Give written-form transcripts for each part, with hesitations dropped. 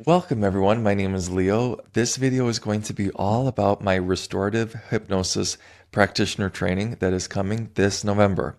Welcome everyone, my name is Leo. This video is going to be all about my Restorative Hypnosis Practitioner training that is coming this November.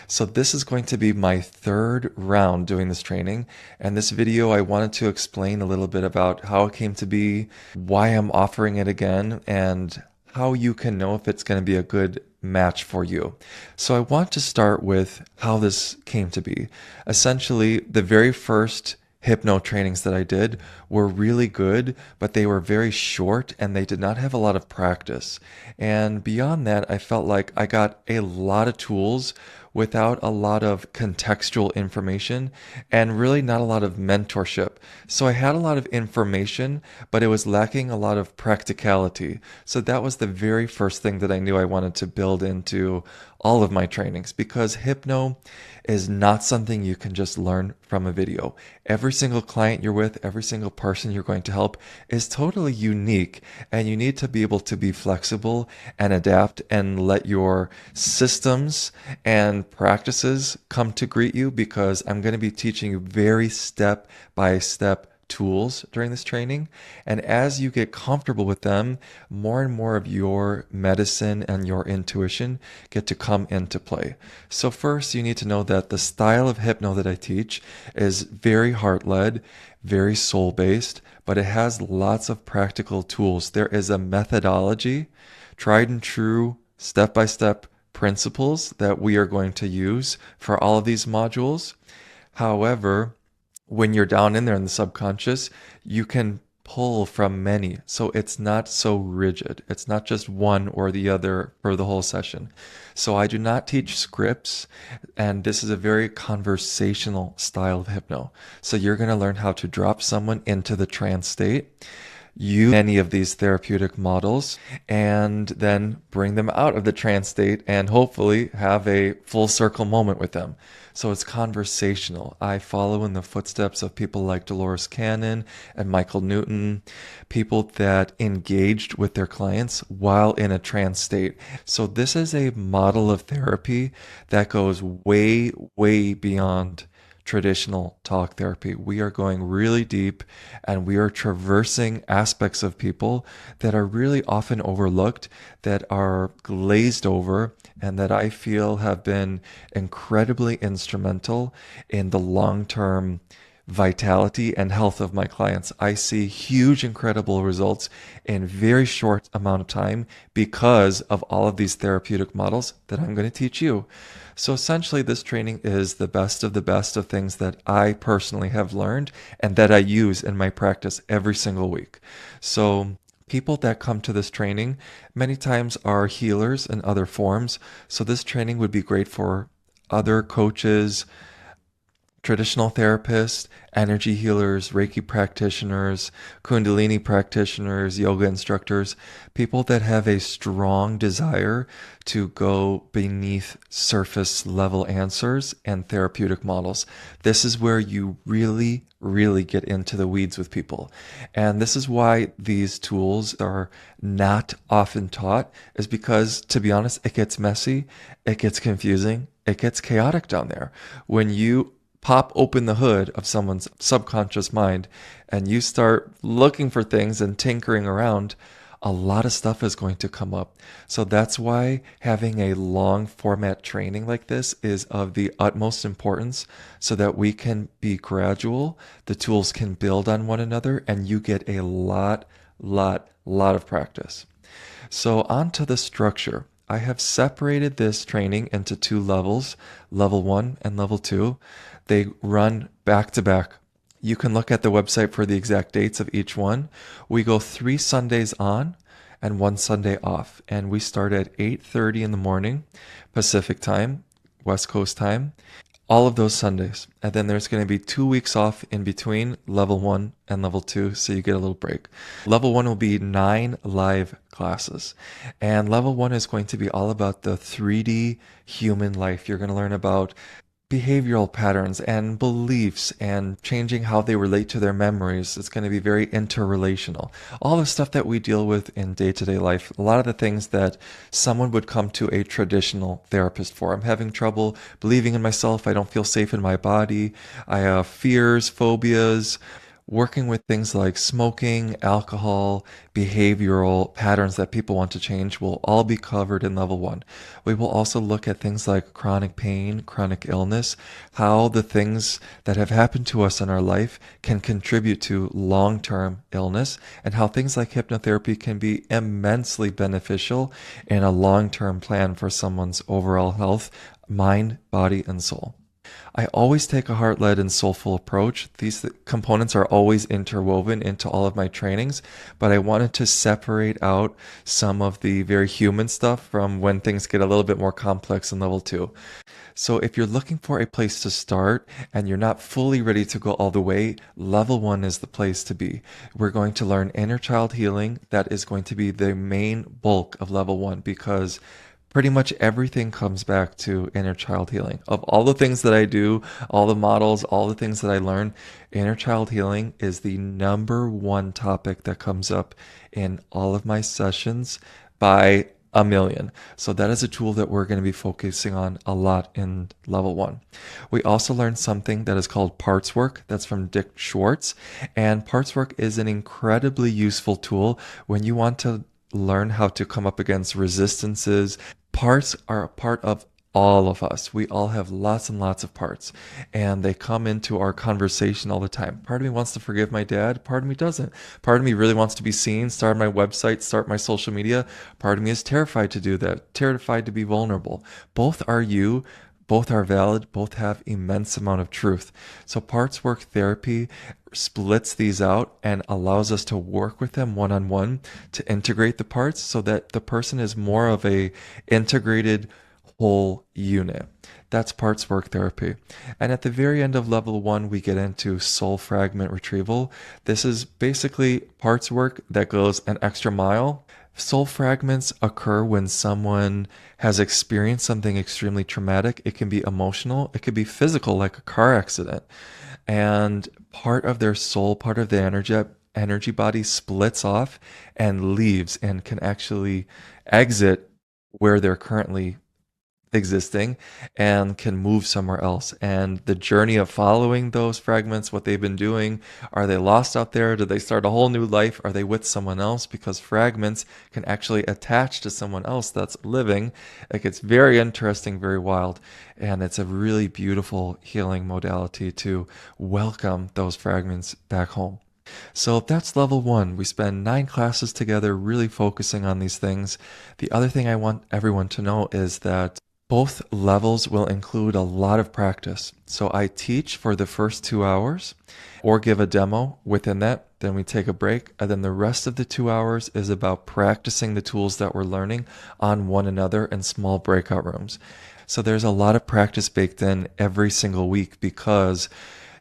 So this is going to be my third round doing this training, and this video I wanted to explain a little bit about how it came to be, why I'm offering it again, and how you can know if it's going to be a good match for you. So I want to start with how this came to be. Essentially, the very first hypno trainings that I did were really good, but they were very short and they did not have a lot of practice. And beyond that, I felt like I got a lot of tools without a lot of contextual information and really not a lot of mentorship. So I had a lot of information, but it was lacking a lot of practicality. So that was the very first thing that I knew I wanted to build into all of my trainings, because hypno is not something you can just learn from a video. Every single client you're with, every single person you're going to help is totally unique, and you need to be able to be flexible and adapt and let your systems and practices come to greet you, because I'm going to be teaching you very step by step tools during this training. And as you get comfortable with them, more and more of your medicine and your intuition get to come into play. So first, you need to know that the style of hypno that I teach is very heart-led, very soul-based, but it has lots of practical tools. There is a methodology, tried and true, step-by-step principles that we are going to use for all of these modules. However, when you're down in there in the subconscious, you can pull from many. So it's not so rigid. It's not just one or the other for the whole session. So I do not teach scripts, and this is a very conversational style of hypno. So you're going to learn how to drop someone into the trance state, use any of these therapeutic models, and then bring them out of the trance state and hopefully have a full circle moment with them. So it's conversational. I follow in the footsteps of people like Dolores and Michael Newton, people that engaged with their clients while in a trance state. So this is a model of therapy that goes way, way beyond traditional talk therapy. We are going really deep, and we are traversing aspects of people that are really often overlooked, that are glazed over, and that I feel have been incredibly instrumental in the long-term vitality and health of my clients. I see huge, incredible results in very short amount of time because of all of these therapeutic models that I'm going to teach you. So essentially, this training is the best of things that I personally have learned and that I use in my practice every single week. So people that come to this training many times are healers in other forms. So this training would be great for other coaches, traditional therapists, energy healers, Reiki practitioners, Kundalini practitioners, yoga instructors, people that have a strong desire to go beneath surface level answers and therapeutic models. This is where you really, really get into the weeds with people. And this is why these tools are not often taught, is because, to be honest, it gets messy, it gets confusing, it gets chaotic down there. When you pop open the hood of someone's subconscious mind and you start looking for things and tinkering around, a lot of stuff is going to come up. So that's why having a long format training like this is of the utmost importance, so that we can be gradual, the tools can build on one another, and you get a lot of practice. So on to the structure. I have separated this training into two levels, level 1 and level 2. They run back to back. You can look at the website for the exact dates of each one. We go 3 Sundays on and 1 Sunday off, and we start at 8:30 in the morning, Pacific time, West Coast time, all of those Sundays. And then there's going to be 2 weeks off in between level 1 and level 2, so you get a little break. Level 1 will be 9 live classes. And level 1 is going to be all about the 3D human life. You're going to learn about behavioral patterns and beliefs and changing how they relate to their memories. It's going to be very interrelational. All the stuff that we deal with in day-to-day life, a lot of the things that someone would come to a traditional therapist for. I'm having trouble believing in myself. I don't feel safe in my body. I have fears, phobias. Working with things like smoking, alcohol, behavioral patterns that people want to change will all be covered in level one. We will also look at things like chronic pain, chronic illness, how the things that have happened to us in our life can contribute to long-term illness, and how things like hypnotherapy can be immensely beneficial in a long-term plan for someone's overall health, mind, body, and soul. I always take a heart-led and soulful approach. These components are always interwoven into all of my trainings, but I wanted to separate out some of the very human stuff from when things get a little bit more complex in level two. So if you're looking for a place to start and you're not fully ready to go all the way, level one is the place to be. We're going to learn inner child healing. That is going to be the main bulk of level one, because pretty much everything comes back to inner child healing. Of all the things that I do, all the models, all the things that I learn, inner child healing is the number one topic that comes up in all of my sessions by a million. So that is a tool that we're going to be focusing on a lot in level one. We also learned something that is called parts work. That's from Dick Schwartz. And parts work is an incredibly useful tool when you want to learn how to come up against resistances. Parts are a part of all of us. We all have lots and lots of parts, and they come into our conversation all the time. Part of me wants to forgive my dad, part of me doesn't. Part of me really wants to be seen, start my website, start my social media. Part of me is terrified to do that, terrified to be vulnerable. Both are you. Both are valid, both have immense amount of truth. So parts work therapy splits these out and allows us to work with them one-on-one to integrate the parts so that the person is more of a integrated whole unit. That's parts work therapy. And at the very end of level one, we get into soul fragment retrieval. This is basically parts work that goes an extra mile. Soul fragments occur when someone has experienced something extremely traumatic. It can be emotional, it could be physical, like a car accident. And part of their soul, part of the energy body splits off and leaves and can actually exit where they're currently existing and can move somewhere else. And the journey of following those fragments, what they've been doing, are they lost out there? Do they start a whole new life? Are they with someone else? Because fragments can actually attach to someone else that's living. It gets very interesting, very wild. And it's a really beautiful healing modality to welcome those fragments back home. So that's level one. We spend 9 classes together really focusing on these things. The other thing I want everyone to know is that both levels will include a lot of practice. So I teach for the first 2 hours or give a demo within that. Then we take a break. And then the rest of the 2 hours is about practicing the tools that we're learning on one another in small breakout rooms. So there's a lot of practice baked in every single week because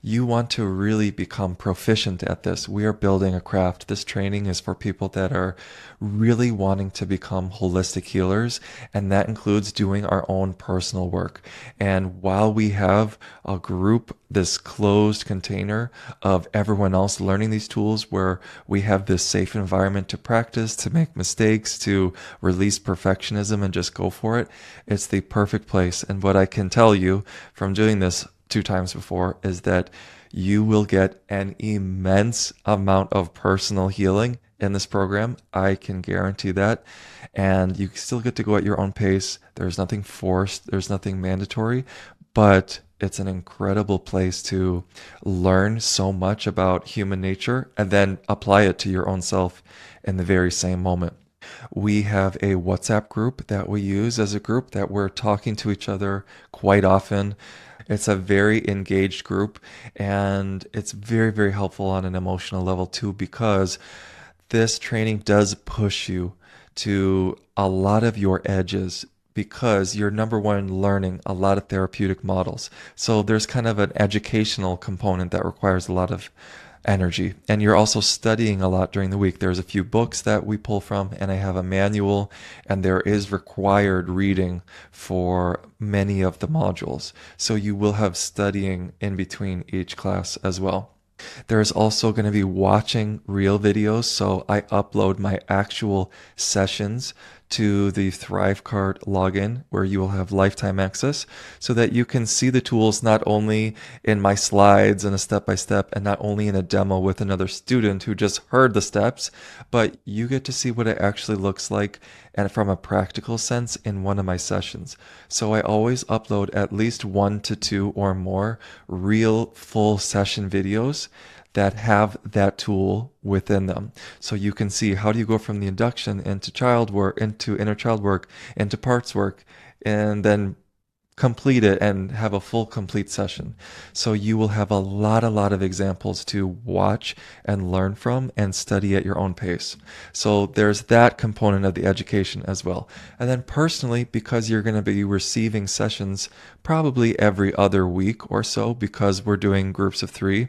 you want to really become proficient at this. We are building a craft. This training is for people that are really wanting to become holistic healers, and that includes doing our own personal work. And while we have a group, this closed container of everyone else learning these tools where we have this safe environment to practice, to make mistakes, to release perfectionism and just go for it, it's the perfect place. And what I can tell you from doing this 2 times before is that you will get an immense amount of personal healing in this program. I can guarantee that. And you still get to go at your own pace. There's nothing forced, there's nothing mandatory, but it's an incredible place to learn so much about human nature and then apply it to your own self in the very same moment. We have a WhatsApp group that we use as a group that we're talking to each other quite often. It's a very engaged group, and it's very, very helpful on an emotional level too, because this training does push you to a lot of your edges because you're number one learning a lot of therapeutic models. So there's kind of an educational component that requires a lot of energy. And you're also studying a lot during the week. There's a few books that we pull from, and I have a manual, and there is required reading for many of the modules. So you will have studying in between each class as well. There's also going to be watching real videos, so I upload my actual sessions to the ThriveCard login, where you will have lifetime access so that you can see the tools not only in my slides and a step-by-step and not only in a demo with another student who just heard the steps, but you get to see what it actually looks like and from a practical sense in one of my sessions. So I always upload at least 1 to 2 or more real full session videos that have that tool within them. So you can see, how do you go from the induction into child work, into inner child work, into parts work, and then complete it and have a full complete session. So you will have a lot of examples to watch and learn from and study at your own pace. So there's that component of the education as well. And then personally, because you're going to be receiving sessions probably every other week or so, because we're doing groups of 3,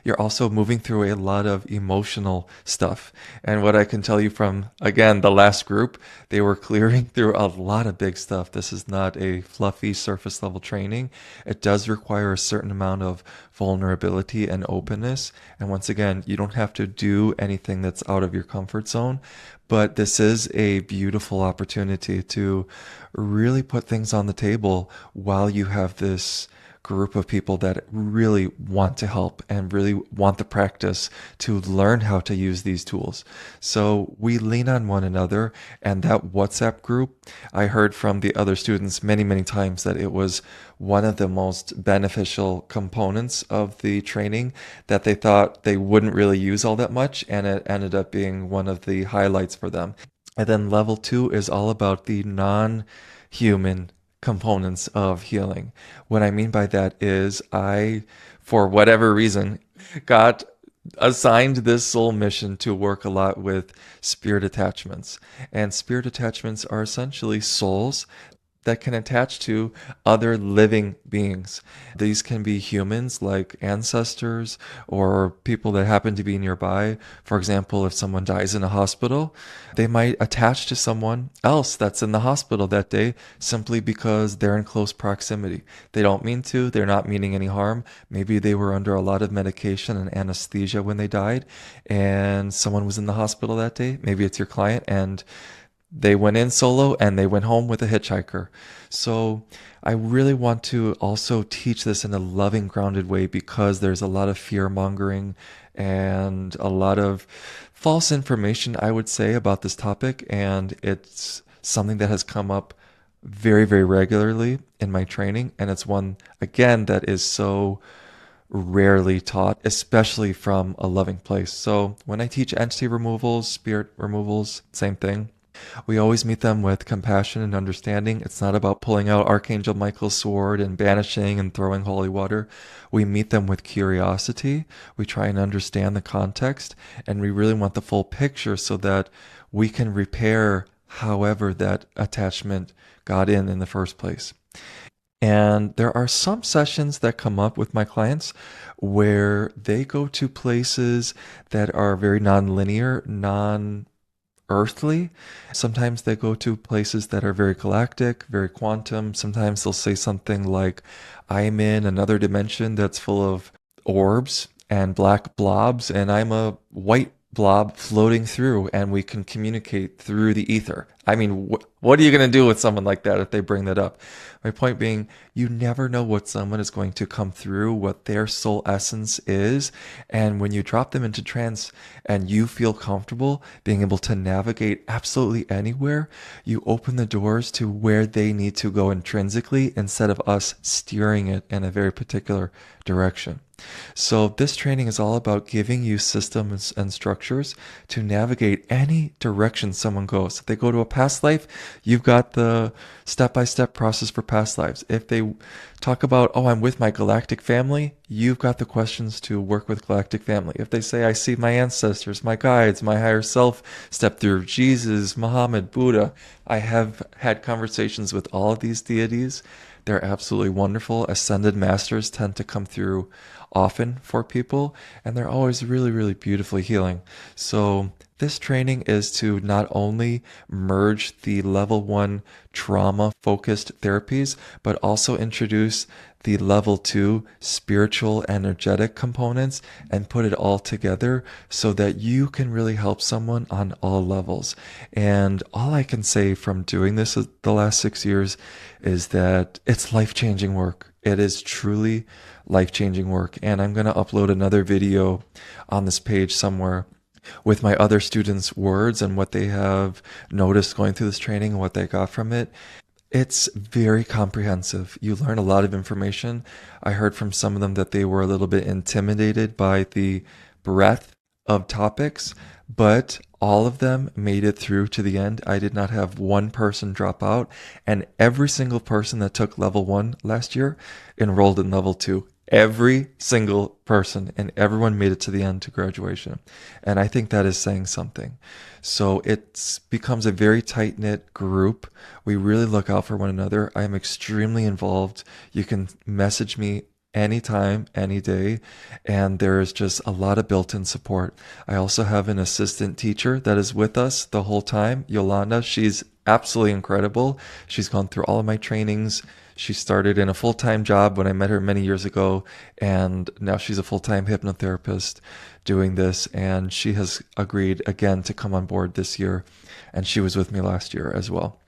you're also moving through a lot of emotional stuff. And what I can tell you from, again, the last group, they were clearing through a lot of big stuff. This is not a fluffy surface level training. It does require a certain amount of vulnerability and openness. And once again, you don't have to do anything that's out of your comfort zone, but this is a beautiful opportunity to really put things on the table while you have this group of people that really want to help and really want the practice to learn how to use these tools. So we lean on one another, and that WhatsApp group, I heard from the other students many times that it was one of the most beneficial components of the training, that they thought they wouldn't really use all that much, and it ended up being one of the highlights for them. And then level 2 is all about the non-human components of healing. What I mean by that is, I, for whatever reason, got assigned this soul mission to work a lot with spirit attachments. And spirit attachments are essentially souls that can attach to other living beings. These can be humans like ancestors or people that happen to be nearby. For example, if someone dies in a hospital, they might attach to someone else that's in the hospital that day simply because they're in close proximity. They don't mean to, they're not meaning any harm. Maybe they were under a lot of medication and anesthesia when they died, and someone was in the hospital that day. Maybe it's your client, and they went in solo and they went home with a hitchhiker. So I really want to also teach this in a loving, grounded way, because there's a lot of fear mongering and a lot of false information, I would say, about this topic. And it's something that has come up very regularly in my training. And it's one, again, that is so rarely taught, especially from a loving place. So when I teach entity removals, spirit removals, same thing. We always meet them with compassion and understanding. It's not about pulling out Archangel Michael's sword and banishing and throwing holy water. We meet them with curiosity. We try and understand the context, and we really want the full picture so that we can repair however that attachment got in the first place. And there are some sessions that come up with my clients where they go to places that are very non-linear, earthly. Sometimes they go to places that are very galactic, very quantum. Sometimes they'll say something like, I'm in another dimension that's full of orbs and black blobs, and I'm a white blob floating through, and we can communicate through the ether. I mean, what are you going to do with someone like that if they bring that up? My point being, you never know what someone is going to come through, what their soul essence is. And when you drop them into trance and you feel comfortable being able to navigate absolutely anywhere, you open the doors to where they need to go intrinsically, instead of us steering it in a very particular direction. So this training is all about giving you systems and structures to navigate any direction someone goes. If they go to a past life, you've got the step-by-step process for past lives. If they talk about, oh, I'm with my galactic family, you've got the questions to work with galactic family. If they say, I see my ancestors, my guides, my higher self step through, Jesus, Muhammad, Buddha, I have had conversations with all of these deities. They're absolutely wonderful. Ascended masters tend to come through often for people, and they're always really, really beautifully healing. So this training is to not only merge the level 1 trauma focused therapies, but also introduce the level 2 spiritual energetic components and put it all together so that you can really help someone on all levels. And all I can say from doing this the last 6 years is that it's life-changing work. It is truly life-changing work. And I'm going to upload another video on this page somewhere with my other students' words and what they have noticed going through this training and what they got from it. It's very comprehensive. You learn a lot of information. I heard from some of them that they were a little bit intimidated by the breadth of topics, but all of them made it through to the end. I did not have one person drop out, and every single person that took level 1 last year enrolled in level 2. Every single person, and everyone made it to the end to graduation. And I think that is saying something. So it becomes a very tight-knit group. We really look out for one another. I am extremely involved. You can message me anytime, any day, and there is just a lot of built-in support. I also have an assistant teacher that is with us the whole time, Yolanda. She's absolutely incredible. She's gone through all of my trainings. She started in a full-time job when I met her many years ago, and now she's a full-time hypnotherapist doing this, and she has agreed again to come on board this year, and she was with me last year as well.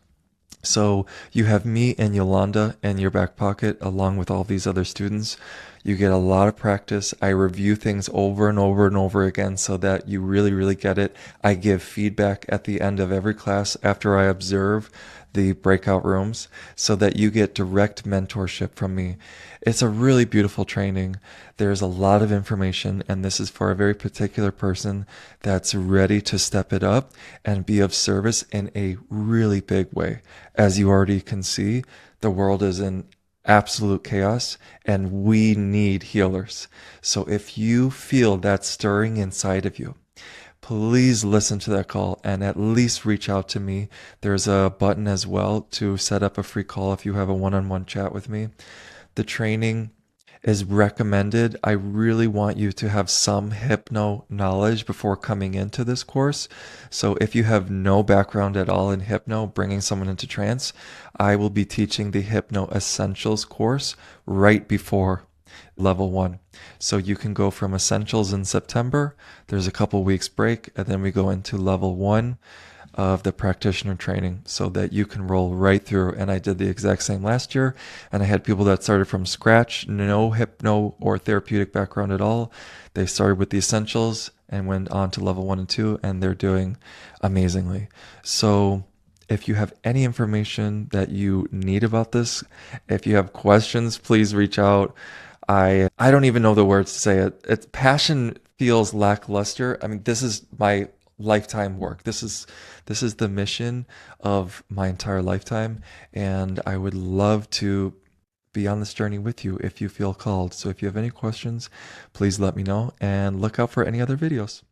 So you have me and Yolanda in your back pocket along with all these other students. You get a lot of practice. I review things over and over and over again so that you really, really get it. I give feedback at the end of every class after I observe the breakout rooms so that you get direct mentorship from me. It's a really beautiful training. There's a lot of information, and this is for a very particular person that's ready to step it up and be of service in a really big way. As you already can see, the world is in absolute chaos, and we need healers. So if you feel that stirring inside of you, please listen to that call and at least reach out to me. There's a button as well to set up a free call if you have a one-on-one chat with me. The training is recommended. I really want you to have some hypno knowledge before coming into this course. So if you have no background at all in hypno, bringing someone into trance, I will be teaching the Hypno Essentials course right before level 1. So you can go from Essentials in September, there's a couple weeks break, and then we go into level 1 of the practitioner training so that you can roll right through. And I did the exact same last year, and I had people that started from scratch, no hypno or therapeutic background at all. They started with the Essentials and went on to level 1 and 2, and they're doing amazingly. So if you have any information that you need about this, if you have questions, please reach out. I don't even know the words to say it. It's passion feels lackluster. I mean, this is my lifetime work. This is the mission of my entire lifetime, and I would love to be on this journey with you if you feel called. So if you have any questions, please let me know, and look out for any other videos.